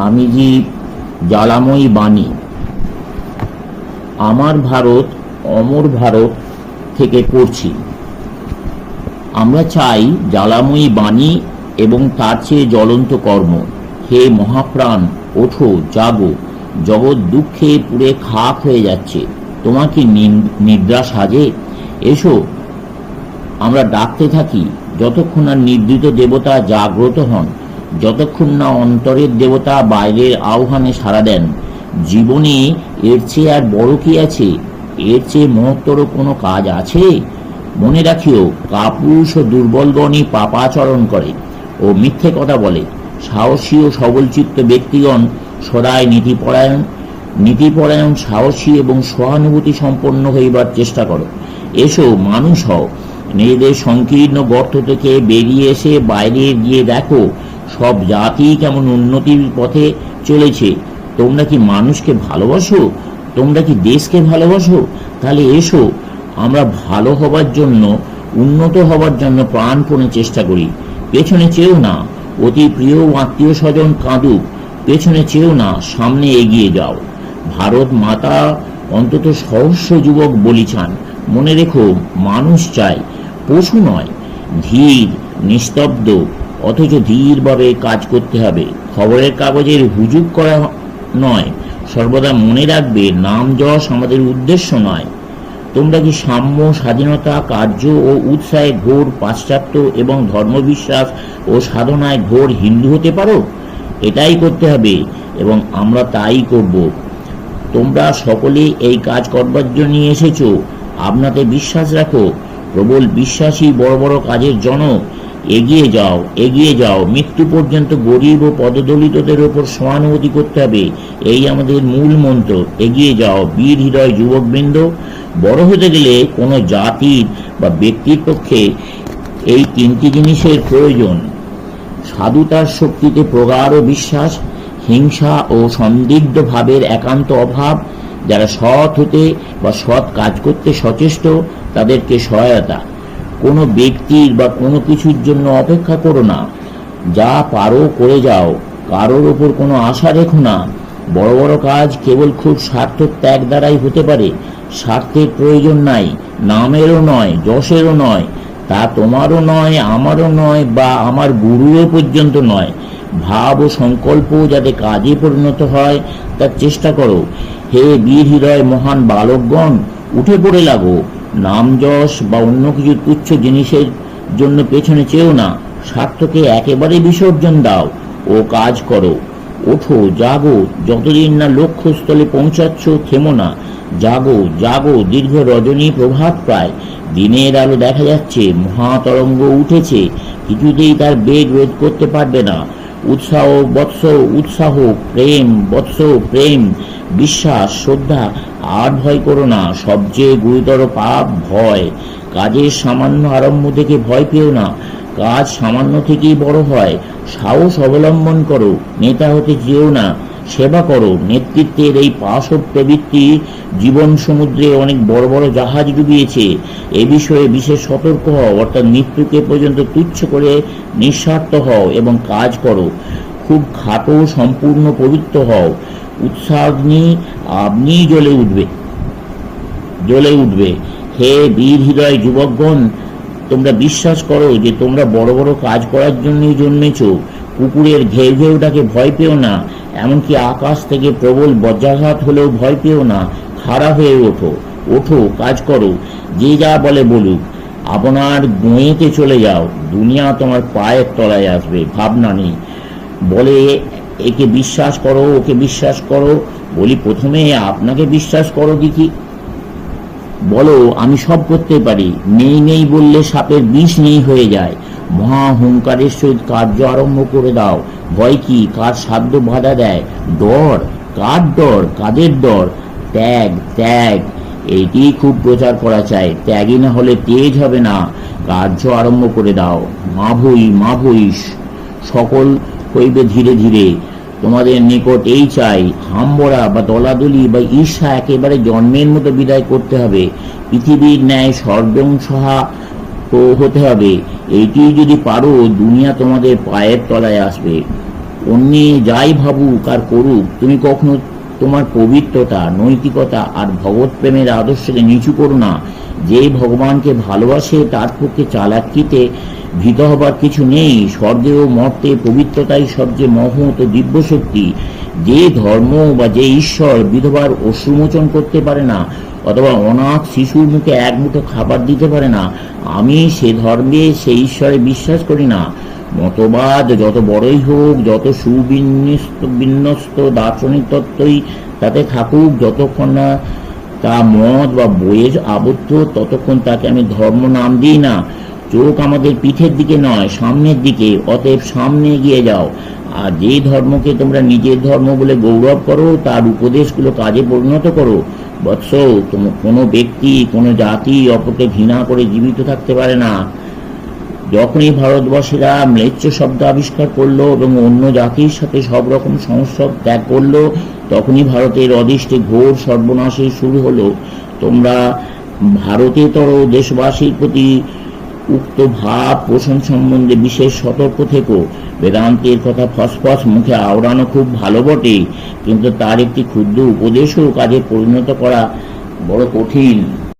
স্বামীজি জ্বালাময়ী বাণী। আমার ভারত অমর ভারত থেকে পড়ছি। আমরা চাই জ্বালাময়ী বাণী এবং তার চেয়ে জ্বলন্ত কর্ম। হে মহাপ্রাণ, ওঠো, জাগো। জগৎ দুঃখে পুড়ে খাক হয়ে যাচ্ছে। তোমার কি নিদ্রা সাজে? এসো, আমরা ডাকতে থাকি যতক্ষণ না নিদ্রিত দেবতা জাগ্রত হন, যতক্ষণ না অন্তরের দেবতা বাইরের আহ্বানে সাড়া দেন। জীবনে এর চেয়ে আর বড় কি আছে? এর চেয়ে মহত্তর কোনো কাজ আছে? মনে রাখিও, কাপুরুষ ও দুর্বলগণই পাপাচরণ করে ও মিথ্যে কথা বলে। সাহসী ও সবলচিত্ত ব্যক্তিগণ সদাই নীতিপরায়ণ, সাহসী এবং সহানুভূতি সম্পন্ন হইবার চেষ্টা করো। এসো, মানুষ হও। নিজেদের সংকীর্ণ গর্ত থেকে বেরিয়ে এসে বাইরে গিয়ে দেখো সব জাতি কেমন উন্নতির পথে চলেছে। তোমরা কি মানুষকে ভালোবাসো? তোমরা কি দেশকে ভালোবাসো? তাহলে এসো, আমরা ভালো হবার জন্য, উন্নত হবার জন্য প্রাণপণে চেষ্টা করি। পেছনে চেয়েও না, অতি প্রিয় আত্মীয় স্বজন কাঁদুক, পেছনে চেয়েও না, সামনে এগিয়ে যাও। ভারত মাতা অন্তত সহস্র যুবক বলি চান। মনে রেখো, মানুষ চাই, পশু নয়। ধীর, নিস্তব্ধ, অথচ ধীরভাবে কাজ করতে হবে। খবরের কাগজের হুজুগ করা নয়। সর্বদা মনে রাখবে, নাম যশ আমাদের উদ্দেশ্য নয়। তোমরা কি সাম্য, স্বাধীনতা, কার্য ও উৎসাহে ঘোর পাশ্চাত্য এবং ধর্মবিশ্বাস ও সাধনায় ঘোর হিন্দু হতে পারো? এটাই করতে হবে এবং আমরা তাই করব। তোমরা সকলে এই কাজ করবার জন্য এসেছো। আপনাতে বিশ্বাস রাখো। প্রবল বিশ্বাসী বড় বড় কাজের জনক। এগিয়ে যাও, এগিয়ে যাও। মৃত্যু পর্যন্ত গরিব ও পদদলিতদের ওপর সহানুভূতি করতে হবে, এই আমাদের মূল মন্ত্র। এগিয়ে যাও বীর হৃদয় যুবকবৃন্দ। বড় হতে গেলে কোনো জাতির বা ব্যক্তির পক্ষে এই তিনটি জিনিসের প্রয়োজন: সাধুতার শক্তিতে প্রগাঢ় বিশ্বাস, হিংসা ও সন্দিগ্ধ ভাবের একান্ত অভাব, যারা সৎ হতে বা সৎ কাজ করতে সচেষ্ট তাদেরকে সহায়তা। কোনো ব্যক্তির বা কোনো কিছুর জন্য অপেক্ষা করো না, যা পারো করে যাও। কারোর ওপর কোনো আশা রেখো না। বড় বড় কাজ কেবল খুব স্বার্থ ত্যাগ দ্বারাই হতে পারে। স্বার্থের প্রয়োজন নাই, নামেরও নয়, যশেরও নয়। তা তোমারও নয়, আমারও নয়, বা আমার গুরুও পর্যন্ত নয়। ভাব ও সংকল্প যাতে কাজে পরিণত হয় তার চেষ্টা করো। হে বীর হৃদয় মহান বালকগণ, উঠে পড়ে লাগো। নাম যশ বা অন্য কিছু তুচ্ছ জিনিসের জন্য পেছনে চেয়েও না। স্বার্থকে একেবারে বিসর্জন দাও ও কাজ করো। ওঠো, জাগো। যতদিন না লক্ষ্যস্থলে পৌঁছাচ্ছ থেমো না। জাগো, জাগো। দীর্ঘ রজনী প্রভাত প্রায়। দিনের আলো দেখা যাচ্ছে। মহাতরঙ্গ উঠেছে, কিছুতেই তার বেগ রোধ করতে পারবে না। উৎসাহ বৎস উৎসাহ, প্রেম বৎস প্রেম, বিশ্বাস, শ্রদ্ধা। আর ভয় করো না। সবচেয়ে গুরুতর পাপ ভয়। কাজের সামান্য আরম্ভ থেকে ভয় পেও না। কাজ সামান্য থেকেই বড় হয়। সাহস অবলম্বন করো। নেতা হতে চেয়েও না, সেবা করো। নেতৃত্বের এই পাশব প্রবৃত্তি জীবন সমুদ্রে অনেক বড় বড় জাহাজ ডুবিয়েছে। এ বিষয়ে বিশেষ সতর্ক হও, অর্থাৎ মৃত্যুকে পর্যন্ত তুচ্ছ করে নিঃস্বার্থ হও এবং কাজ করো। খুব খাটো, সম্পূর্ণ পবিত্র হও। উৎসাগ্নি আপনি জ্বলে উঠবে। হে বীর হৃদয় যুবকগণ, তোমরা বিশ্বাস করো যে তোমরা বড় বড় কাজ করার জন্যই জন্মেছ। কুকুরের ঘেউ ঘেউটাকে ভয় পেও না। এমনকি আকাশ থেকে প্রবল বজ্রাঘাত হলেও ভয় পেও না। খাড়া হয়ে ওঠো, ওঠো, কাজ করো। যে যা বলে বলুক, আপনার গোঁয়েতে চলে যাও। দুনিয়া তোমার পায়ের তলায় আসবে, ভাবনা নেই। বলে একে বিশ্বাস করো, ওকে বিশ্বাস করো। বলি প্রথমে আপনাকে বিশ্বাস করো দেখি। বলো আমি সব করতে পারি। নেই নেই বললে সাপের বিষ নেই হয়ে যায়। মহা হুঙ্কারের সহিত কার্য আরম্ভ করে দাও। ভয় কি? কার সাধ্য বাধা দেয়? ডর। কার ডর? কাদের ডর? ত্যাগ, ত্যাগ। এইটি খুব প্রচার করা চাই। ত্যাগী না হলে তেজ হবে না। কার্য আরম্ভ করে দাও। মা ভই সকল হইবে ধীরে ধীরে। তোমাদের নিকট এই চাই, হাম্বরা বা দলাদলি বা ঈর্ষা একেবারে জন্মের মতো বিদায় করতে হবে। পৃথিবীর ন্যায় সর্বংসহা হতে হবে। এইটি যদি পারো, দুনিয়া তোমাদের পায়ের তলায় আসবে। অন্যে যাই ভাবুক আর করুক, তুমি কখনো তোমার পবিত্রতা, নৈতিকতা আর ভগবত প্রেমের আদর্শকে নিচু করো না। যে ভগবানকে ভালোবাসে তার পক্ষে চালাকিতে ভীত হবার কিছু নেই। স্বর্গে ও মর্তে পবিত্রতাই সবচেয়ে মহৎ ও দিব্য শক্তি। যে ধর্ম বা যে ঈশ্বর বিধবার অশ্রুমোচন করতে পারে না, অথবা অনাথ শিশুর মুখে এক মুঠো খাবার দিতে পারে না, আমি সে ধর্মে সে ঈশ্বরে বিশ্বাস করি না। মতবাদ যত বড়ই হোক, যত সুবিন্যস্ত দার্শনিক তত্ত্বই তাতে থাকুক, যতক্ষণ না তা মত বা বইয়ে আবদ্ধ, ততক্ষণ তাকে আমি ধর্ম নাম দিই না। চোখ আমাদের পিঠের দিকে নয়, সামনের দিকে। অতএব সামনে এগিয়ে যাও। আর যে ধর্মকে তোমরা নিজের ধর্ম বলে গৌরব করো, তার উপদেশগুলো কাজে পরিণত করো। বৎস, কোনো ব্যক্তি, কোনো জাতি অপরকে ঘৃণা করে জীবিত থাকতে পারে না। যখনই ভারতবাসীরা ম্লেচ্ছ শব্দ আবিষ্কার করলো এবং অন্য জাতির সাথে সব রকম সংস্রব ত্যাগ করলো, তখনই ভারতের অদৃষ্টে ঘোর সর্বনাশের শুরু হলো। তোমরা ভারতেতর দেশবাসীর প্রতি উক্ত ভাব পোষণ সম্বন্ধে বিশেষ সতর্ক থেকো। বেদান্তের কথা ফসফস মুখে আওড়ানো খুব ভালো বটে, কিন্তু তার একটি ক্ষুদ্র উপদেশও কাজে পরিণত করা বড় কঠিন।